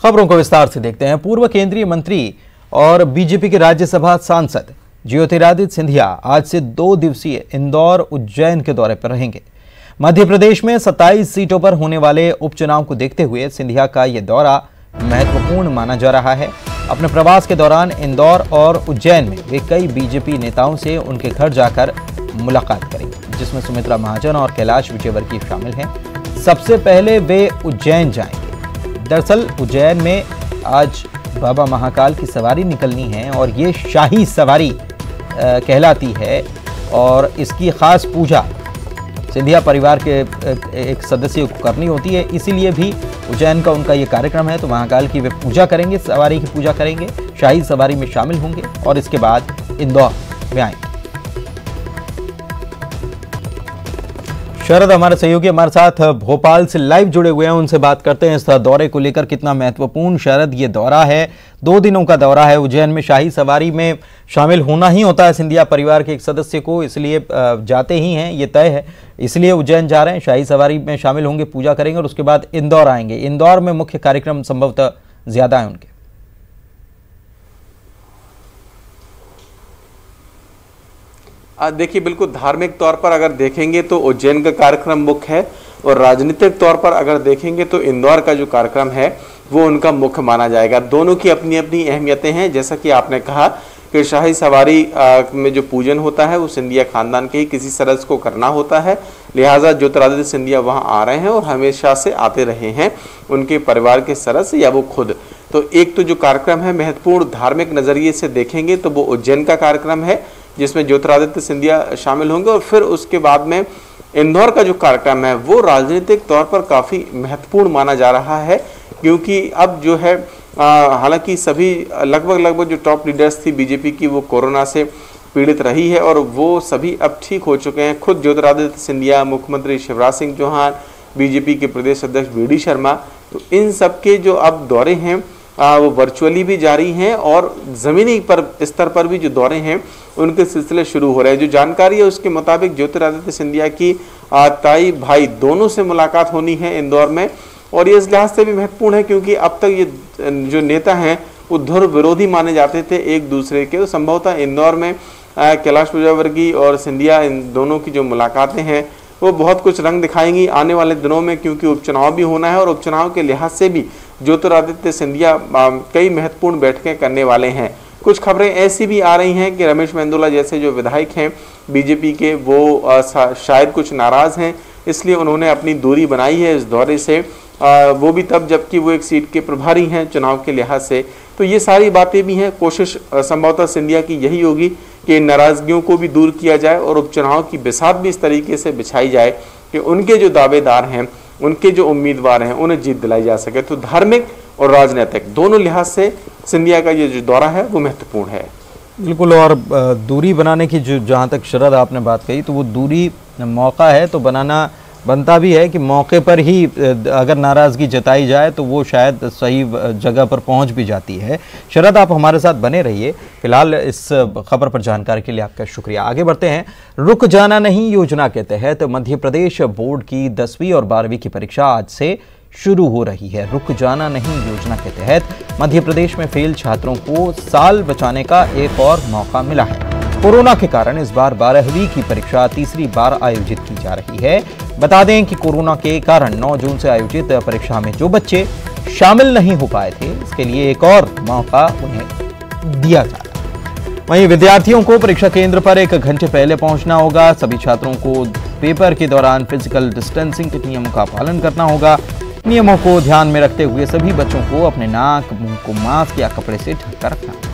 खबरों को विस्तार से देखते हैं। पूर्व केंद्रीय मंत्री और बीजेपी के राज्यसभा सांसद ज्योतिरादित्य सिंधिया आज से 2 दिवसीय इंदौर उज्जैन के दौरे पर रहेंगे। मध्य प्रदेश में 27 सीटों पर होने वाले उपचुनाव को देखते हुए सिंधिया का यह दौरा महत्वपूर्ण माना जा रहा है। अपने प्रवास के दौरान इंदौर और उज्जैन में वे कई बीजेपी नेताओं से उनके घर जाकर मुलाकात करेंगे, जिसमें सुमित्रा महाजन और कैलाश विजयवर्गीय शामिल हैं। सबसे पहले वे उज्जैन जाएंगे। दरअसल उज्जैन में आज बाबा महाकाल की सवारी निकलनी है और ये शाही सवारी कहलाती है और इसकी खास पूजा सिंधिया परिवार के एक सदस्य को करनी होती है, इसीलिए भी उज्जैन का उनका ये कार्यक्रम है। तो महाकाल की वे पूजा करेंगे, सवारी की पूजा करेंगे, शाही सवारी में शामिल होंगे और इसके बाद इंदौर में आएंगे। शरद हमारे सहयोगी हमारे साथ भोपाल से लाइव जुड़े हुए हैं, उनसे बात करते हैं इस दौरे को लेकर। कितना महत्वपूर्ण शरद ये दौरा है, 2 दिनों का दौरा है। उज्जैन में शाही सवारी में शामिल होना ही होता है सिंधिया परिवार के एक सदस्य को, इसलिए जाते ही हैं, ये तय है, इसलिए उज्जैन जा रहे हैं। शाही सवारी में शामिल होंगे, पूजा करेंगे और उसके बाद इंदौर आएंगे। इंदौर में मुख्य कार्यक्रम संभवतः ज्यादा है उनके। देखिए, बिल्कुल धार्मिक तौर पर अगर देखेंगे तो उज्जैन का कार्यक्रम मुख्य है और राजनीतिक तौर पर अगर देखेंगे तो इंदौर का जो कार्यक्रम है वो उनका मुख्य माना जाएगा। दोनों की अपनी अपनी अहमियतें हैं। जैसा कि आपने कहा कि शाही सवारी में जो पूजन होता है वो सिंधिया खानदान के ही किसी सदस्य को करना होता है, लिहाजा ज्योतिरादित्य सिंधिया वहां आ रहे हैं और हमेशा से आते रहे हैं, उनके परिवार के सदस्य या वो खुद। तो एक तो जो कार्यक्रम है महत्वपूर्ण धार्मिक नजरिए से देखेंगे तो वो उज्जैन का कार्यक्रम है जिसमें ज्योतिरादित्य सिंधिया शामिल होंगे और फिर उसके बाद में इंदौर का जो कार्यक्रम है वो राजनीतिक तौर पर काफ़ी महत्वपूर्ण माना जा रहा है, क्योंकि अब जो है हालांकि सभी लगभग जो टॉप लीडर्स थी बीजेपी की वो कोरोना से पीड़ित रही है और वो सभी अब ठीक हो चुके हैं। खुद ज्योतिरादित्य सिंधिया, मुख्यमंत्री शिवराज सिंह चौहान, बीजेपी के प्रदेश अध्यक्ष वी डी शर्मा, तो इन सब के जो अब दौरे हैं वो वर्चुअली भी जारी हैं और ज़मीनी पर स्तर पर भी जो दौरे हैं उनके सिलसिले शुरू हो रहे हैं। जो जानकारी है उसके मुताबिक ज्योतिरादित्य सिंधिया की ताई भाई दोनों से मुलाकात होनी है इंदौर में और ये इस लिहाज से भी महत्वपूर्ण है क्योंकि अब तक ये जो नेता हैं वो धुर विरोधी माने जाते थे एक दूसरे के। तो संभवतः इंदौर में कैलाश विजयवर्गीय और सिंधिया इन दोनों की जो मुलाकातें हैं वो बहुत कुछ रंग दिखाएंगी आने वाले दिनों में, क्योंकि उपचुनाव भी होना है और उपचुनाव के लिहाज से भी ज्योतिरादित्य सिंधिया कई महत्वपूर्ण बैठकें करने वाले हैं। कुछ खबरें ऐसी भी आ रही हैं कि रमेश मेंदोला जैसे जो विधायक हैं बीजेपी के वो शायद कुछ नाराज हैं, इसलिए उन्होंने अपनी दूरी बनाई है इस दौरे से, वो भी तब जबकि वो एक सीट के प्रभारी हैं चुनाव के लिहाज से। तो ये सारी बातें भी हैं। कोशिश संभवतः सिंधिया की यही होगी कि नाराजगियों को भी दूर किया जाए और उपचुनाव की बिसात भी इस तरीके से बिछाई जाए कि उनके जो दावेदार हैं, उनके जो उम्मीदवार हैं, उन्हें जीत दिलाई जा सके। तो धार्मिक और राजनीतिक दोनों लिहाज से सिंधिया का ये जो दौरा है वो महत्वपूर्ण है। बिल्कुल, और दूरी बनाने की जो जहाँ तक शरद आपने बात कही तो वो दूरी मौका है तो बनाना बनता भी है कि मौके पर ही अगर नाराज़गी जताई जाए तो वो शायद सही जगह पर पहुंच भी जाती है। शरद, आप हमारे साथ बने रहिए। फिलहाल इस खबर पर जानकारी के लिए आपका शुक्रिया। आगे बढ़ते हैं। रुक जाना नहीं योजना के तहत मध्य प्रदेश बोर्ड की 10वीं और 12वीं की परीक्षा आज से शुरू हो रही है। रुक जाना नहीं योजना के तहत मध्य प्रदेश में फेल छात्रों को साल बचाने का एक और मौका मिला है। कोरोना के कारण इस बार 12वीं की परीक्षा तीसरी बार आयोजित की जा रही है। बता दें कि कोरोना के कारण 9 जून से आयोजित परीक्षा में जो बच्चे शामिल नहीं हो पाए थे, इसके लिए एक और मौका उन्हें दिया जा रहा है। वहीं विद्यार्थियों को परीक्षा केंद्र पर 1 घंटे पहले पहुंचना होगा। सभी छात्रों को पेपर के दौरान फिजिकल डिस्टेंसिंग के नियमों का पालन करना होगा। नियमों को ध्यान में रखते हुए सभी बच्चों को अपने नाक मुंह को मास्क या कपड़े से ढककर रखना होगा।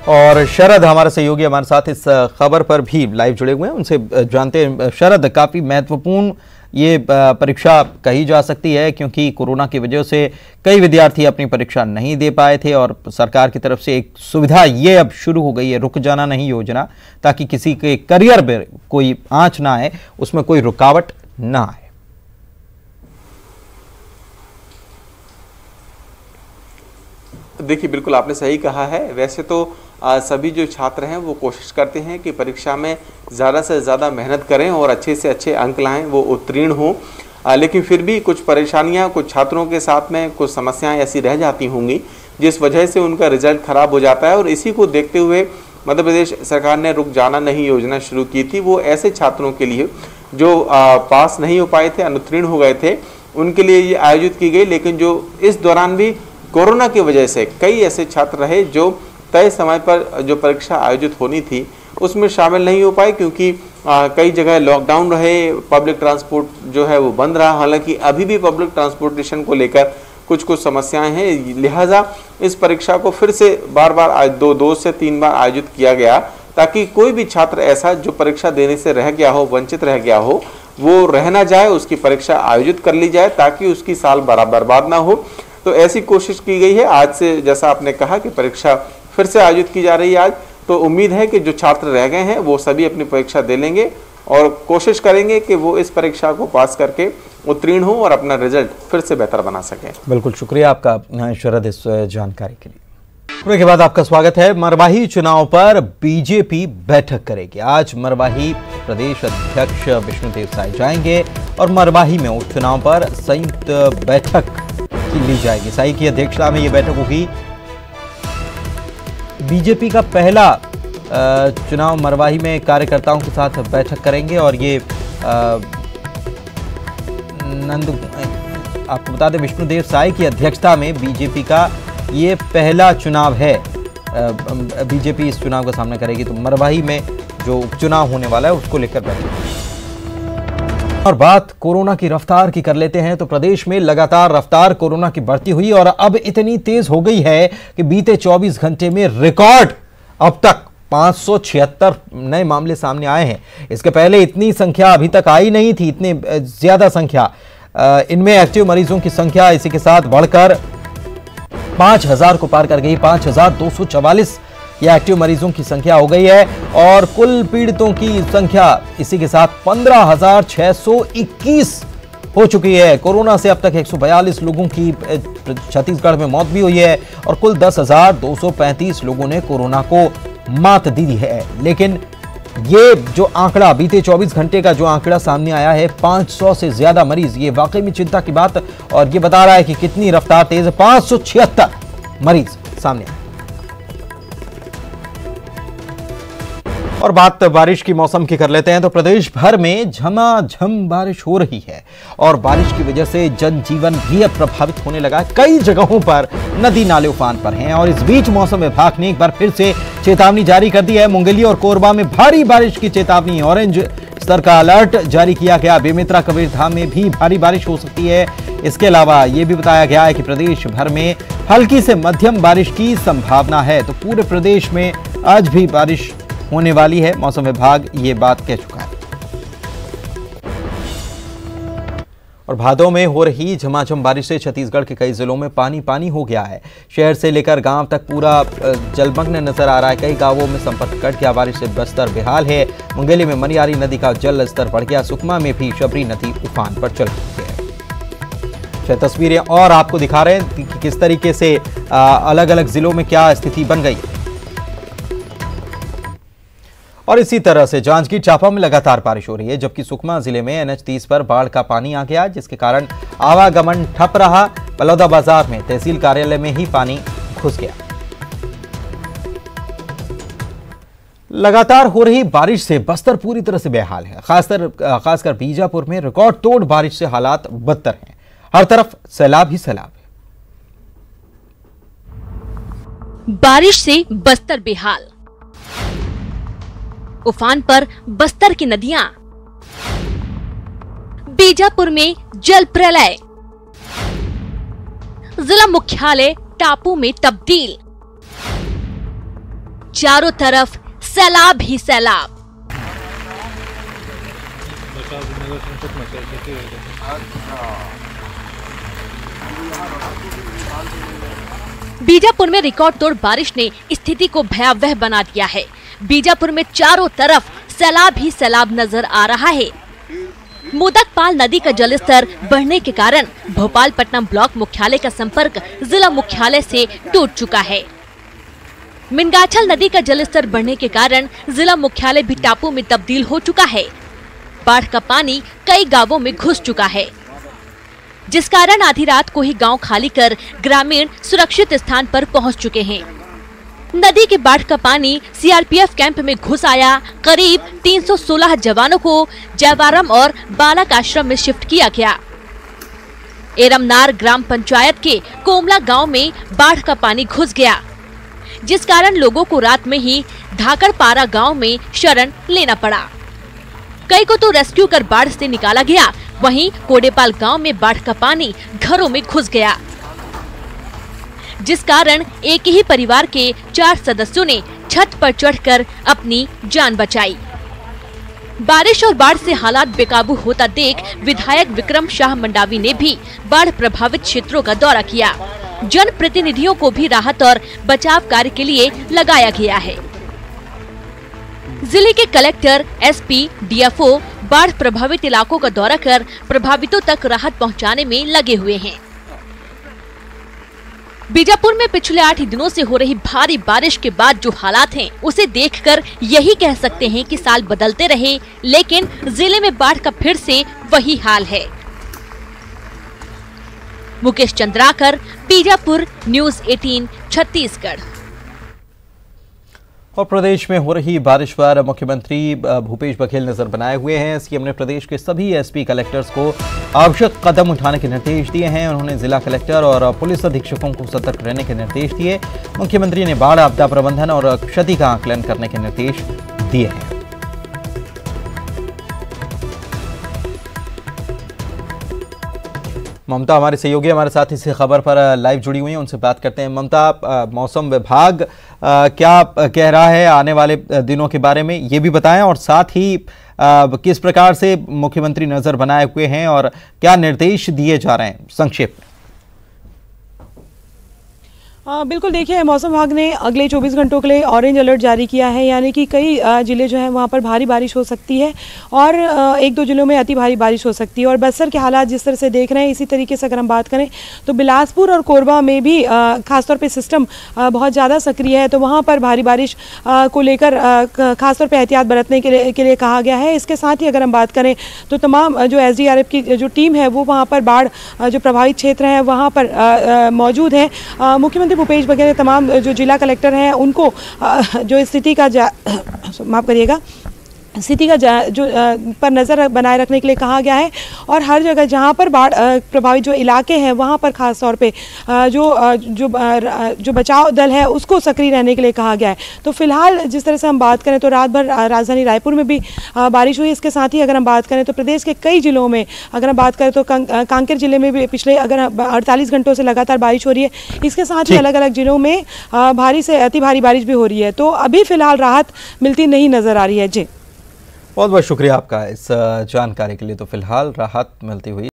और शरद हमारे सहयोगी हमारे साथ इस खबर पर भी लाइव जुड़े हुए हैं, उनसे जानते हैं। शरद, काफ़ी महत्वपूर्ण ये परीक्षा कही जा सकती है क्योंकि कोरोना की वजह से कई विद्यार्थी अपनी परीक्षा नहीं दे पाए थे और सरकार की तरफ से एक सुविधा ये अब शुरू हो गई है, रुक जाना नहीं योजना, ताकि किसी के करियर में कोई आंच ना आए, उसमें कोई रुकावट ना आए। देखिए, बिल्कुल आपने सही कहा है। वैसे तो सभी जो छात्र हैं वो कोशिश करते हैं कि परीक्षा में ज़्यादा से ज़्यादा मेहनत करें और अच्छे से अच्छे अंक लाएं, वो उत्तीर्ण हों। लेकिन फिर भी कुछ परेशानियां कुछ छात्रों के साथ में कुछ समस्याएं ऐसी रह जाती होंगी जिस वजह से उनका रिजल्ट खराब हो जाता है। और इसी को देखते हुए मध्य प्रदेश सरकार ने रुक जाना नहीं योजना शुरू की थी। वो ऐसे छात्रों के लिए जो पास नहीं हो पाए थे, अनुत्तीर्ण हो गए थे, उनके लिए ये आयोजित की गई। लेकिन जो इस दौरान भी कोरोना की वजह से कई ऐसे छात्र रहे जो तय समय पर जो परीक्षा आयोजित होनी थी उसमें शामिल नहीं हो पाए, क्योंकि कई जगह लॉकडाउन रहे, पब्लिक ट्रांसपोर्ट जो है वो बंद रहा। हालांकि अभी भी पब्लिक ट्रांसपोर्टेशन को लेकर कुछ समस्याएं हैं, लिहाजा इस परीक्षा को फिर से बार बार दो से 3 बार आयोजित किया गया, ताकि कोई भी छात्र ऐसा जो परीक्षा देने से रह गया हो, वंचित रह गया हो, वो रह ना जाए, उसकी परीक्षा आयोजित कर ली जाए ताकि उसकी साल बर्बाद ना हो। तो ऐसी कोशिश की गई है। आज से जैसा आपने कहा कि परीक्षा फिर से आयोजित की जा रही है आज, तो उम्मीद है कि जो छात्र रह गए हैं वो सभी अपनी परीक्षा दे लेंगे और कोशिश करेंगे कि वो इस परीक्षा को पास करके उत्तीर्ण हो और अपना रिजल्ट फिर से बेहतर बना सके। बिल्कुल, शुक्रिया आपका शरद इस जानकारी के लिए। पुणे के बाद आपका स्वागत है। मरवाही चुनाव पर बीजेपी बैठक करेगी। आज मरवाही प्रदेश अध्यक्ष विष्णुदेव साय जाएंगे और मरवाही में उपचुनाव पर संयुक्त बैठक ली जाएगी। साई की अध्यक्षता में यह बैठक होगी। बीजेपी का पहला चुनाव मरवाही में कार्यकर्ताओं के साथ बैठक करेंगे और ये आपको बता दें विष्णुदेव साय की अध्यक्षता में बीजेपी का ये पहला चुनाव है। बीजेपी इस चुनाव का सामना करेगी, तो मरवाही में जो उपचुनाव होने वाला है उसको लेकर बैठक। और बात कोरोना की रफ्तार की कर लेते हैं, तो प्रदेश में लगातार रफ्तार कोरोना की बढ़ती हुई और अब इतनी तेज हो गई है कि बीते 24 घंटे में रिकॉर्ड अब तक 576 नए मामले सामने आए हैं। इसके पहले इतनी संख्या अभी तक आई नहीं थी, इतने ज्यादा संख्या। इनमें एक्टिव मरीजों की संख्या इसी के साथ बढ़कर 5000 को पार कर गई। 5244 यह एक्टिव मरीजों की संख्या हो गई है और कुल पीड़ितों की संख्या इसी के साथ 15,621 हो चुकी है। कोरोना से अब तक 142 लोगों की छत्तीसगढ़ में मौत भी हुई है और कुल 10,235 लोगों ने कोरोना को मात दी है। लेकिन ये जो आंकड़ा बीते 24 घंटे का जो आंकड़ा सामने आया है 500 से ज्यादा मरीज, ये वाकई में चिंता की बात और ये बता रहा है कि कितनी रफ्तार तेज है। 576 मरीज सामने आए। और बात बारिश की मौसम की कर लेते हैं, तो प्रदेश भर में झमाझम बारिश हो रही है और बारिश की वजह से जनजीवन भी अब प्रभावित होने लगा है। कई जगहों पर नदी नाले उफान पर हैं और इस बीच मौसम विभाग ने एक बार फिर से चेतावनी जारी कर दी है। मुंगेली और कोरबा में भारी बारिश की चेतावनी, ऑरेंज स्तर का अलर्ट जारी किया गया। बेमेतरा कबीरधाम में भी भारी बारिश हो सकती है। इसके अलावा यह भी बताया गया है कि प्रदेश भर में हल्की से मध्यम बारिश की संभावना है। तो पूरे प्रदेश में आज भी बारिश होने वाली है, मौसम विभाग ये बात कह चुका है। और भादों में हो रही झमाझम बारिश से छत्तीसगढ़ के कई जिलों में पानी पानी हो गया है। शहर से लेकर गांव तक पूरा जलमग्न नजर आ रहा है। कई गांवों में संपर्क कट गया। बारिश से बस्तर बेहाल है। मुंगेली में मनियारी नदी का जल स्तर बढ़ गया। सुकमा में भी शबरी नदी उफान पर चल रही है। तस्वीरें और आपको दिखा रहे हैं कि किस तरीके से अलग अलग जिलों में क्या स्थिति बन गई। और इसी तरह से जांजगीर चांपा में लगातार बारिश हो रही है, जबकि सुकमा जिले में NH30 पर बाढ़ का पानी आ गया, जिसके कारण आवागमन ठप रहा। बलौदा बाजार में तहसील कार्यालय में ही पानी घुस गया। लगातार हो रही बारिश से बस्तर पूरी तरह से बेहाल है। खासकर बीजापुर में रिकॉर्ड तोड़ बारिश से हालात बदतर हैं। हर तरफ सैलाब ही सैलाब है। बारिश से बस्तर बेहाल, उफान पर बस्तर की नदियां, बीजापुर में जल प्रलय, जिला मुख्यालय टापू में तब्दील, चारों तरफ सैलाब ही सैलाब। बीजापुर में रिकॉर्ड तोड़ बारिश ने स्थिति को भयावह बना दिया है। बीजापुर में चारों तरफ सैलाब ही सैलाब नजर आ रहा है। मोदकपाल नदी का जलस्तर बढ़ने के कारण भोपालपट्टनम ब्लॉक मुख्यालय का संपर्क जिला मुख्यालय से टूट चुका है। मिनगाछल नदी का जलस्तर बढ़ने के कारण जिला मुख्यालय भी टापू में तब्दील हो चुका है। बाढ़ का पानी कई गांवों में घुस चुका है, जिस कारण आधी रात को ही गांव खाली कर ग्रामीण सुरक्षित स्थान पर पहुंच चुके हैं। नदी के बाढ़ का पानी सीआरपीएफ कैंप में घुस आया। करीब 316 जवानों को जयवारम और बालक आश्रम में शिफ्ट किया गया। एरमनार ग्राम पंचायत के कोमला गांव में बाढ़ का पानी घुस गया, जिस कारण लोगों को रात में ही धाकड़पारा गांव में शरण लेना पड़ा। कई को तो रेस्क्यू कर बाढ़ से निकाला गया। वहीं कोडेपाल गांव में बाढ़ का पानी घरों में घुस गया, जिस कारण एक ही परिवार के 4 सदस्यों ने छत पर चढ़कर अपनी जान बचाई। बारिश और बाढ़ से हालात बेकाबू होता देख विधायक विक्रम शाह मंडावी ने भी बाढ़ प्रभावित क्षेत्रों का दौरा किया। जन प्रतिनिधियों को भी राहत और बचाव कार्य के लिए लगाया गया है। जिले के कलेक्टर, एसपी, डीएफओ बाढ़ प्रभावित इलाकों का दौरा कर प्रभावितों तक राहत पहुंचाने में लगे हुए हैं। बीजापुर में पिछले 8 दिनों से हो रही भारी बारिश के बाद जो हालात हैं, उसे देखकर यही कह सकते हैं कि साल बदलते रहे, लेकिन जिले में बाढ़ का फिर से वही हाल है। मुकेश चंद्राकर, बीजापुर, न्यूज़ 18 छत्तीसगढ़। और प्रदेश में हो रही बारिश पर मुख्यमंत्री भूपेश बघेल नजर बनाए हुए हैं। सीएम ने प्रदेश के सभी एसपी कलेक्टर्स को आवश्यक कदम उठाने के निर्देश दिए हैं। उन्होंने जिला कलेक्टर और पुलिस अधीक्षकों को सतर्क रहने के निर्देश दिए। मुख्यमंत्री ने बाढ़ आपदा प्रबंधन और क्षति का आकलन करने के निर्देश दिए हैं। ममता हमारे सहयोगी हमारे साथ इस खबर पर लाइव जुड़ी हुई हैं, उनसे बात करते हैं। ममता, मौसम विभाग क्या कह रहा है आने वाले दिनों के बारे में, ये भी बताएं, और साथ ही किस प्रकार से मुख्यमंत्री नजर बनाए हुए हैं और क्या निर्देश दिए जा रहे हैं, संक्षेप में। बिल्कुल, देखिए, मौसम विभाग ने अगले 24 घंटों के लिए ऑरेंज अलर्ट जारी किया है, यानी कि कई जिले जो हैं वहाँ पर भारी बारिश हो सकती है और 1-2 जिलों में अति भारी बारिश हो सकती है। और बस्तर के हालात जिस तरह से देख रहे हैं, इसी तरीके से अगर हम बात करें तो बिलासपुर और कोरबा में भी खासतौर पे सिस्टम बहुत ज़्यादा सक्रिय है, तो वहाँ पर भारी बारिश को लेकर खासतौर पर एहतियात बरतने के लिए कहा गया है। इसके साथ ही अगर हम बात करें तो तमाम जो SDRF की जो टीम है वो वहाँ पर बाढ़ जो प्रभावित क्षेत्र हैं वहाँ पर मौजूद है। मुख्यमंत्री भूपेश बघेल ने तमाम जो जिला कलेक्टर हैं उनको जो स्थिति का माफ करिएगा स्थिति का जो पर नज़र बनाए रखने के लिए कहा गया है और हर जगह जहां पर बाढ़ प्रभावित जो इलाके हैं वहां पर खास तौर पे जो बचाव दल है उसको सक्रिय रहने के लिए कहा गया है। तो फिलहाल जिस तरह से हम बात करें तो रात भर राजधानी रायपुर में भी बारिश हुई। इसके साथ ही अगर हम बात करें तो प्रदेश के कई जिलों में अगर हम बात करें तो कांकेर जिले में भी पिछले अगर 48 घंटों से लगातार बारिश हो रही है। इसके साथ ही अलग अलग जिलों में भारी से अति भारी बारिश भी हो रही है। तो अभी फिलहाल राहत मिलती नहीं नजर आ रही है। जी, बहुत बहुत शुक्रिया आपका इस जानकारी के लिए। तो फिलहाल राहत मिलती हुई